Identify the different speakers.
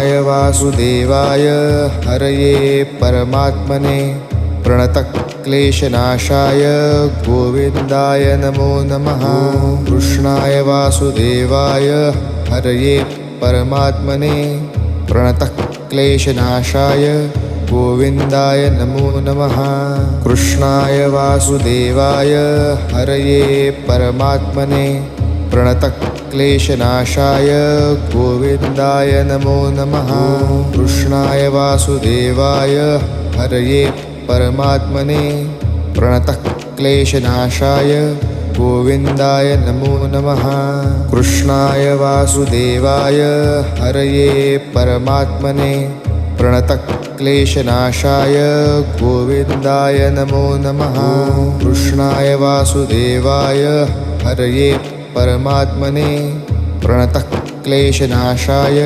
Speaker 1: कृष्णाय वासुदेवाय हरये परमात्मने प्रणतक्लेशनाशाय गोविन्दाय नमो नमः। कृष्णाय वासुदेवाय हरये परमात्मने प्रणतक्लेशनाशाय गोविन्दाय नमो नमः। कृष्णाय वासुदेवाय हरये परमात्मने प्रणतक्लेशनाशाय गोविन्दाय नमो नमः। कृष्णाय वासुदेवाय हरये परमात्मने प्रणतक्लेशनाशाय गोविन्दाय नमो नमः। कृष्णाय वासुदेवाय हरये परमात्मने प्रणतक्लेशनाशाय गोविन्दाय नमो नमः। कृष्णाय वासुदेवाय हरये परमात्मने प्रणतक्लेशनाशाय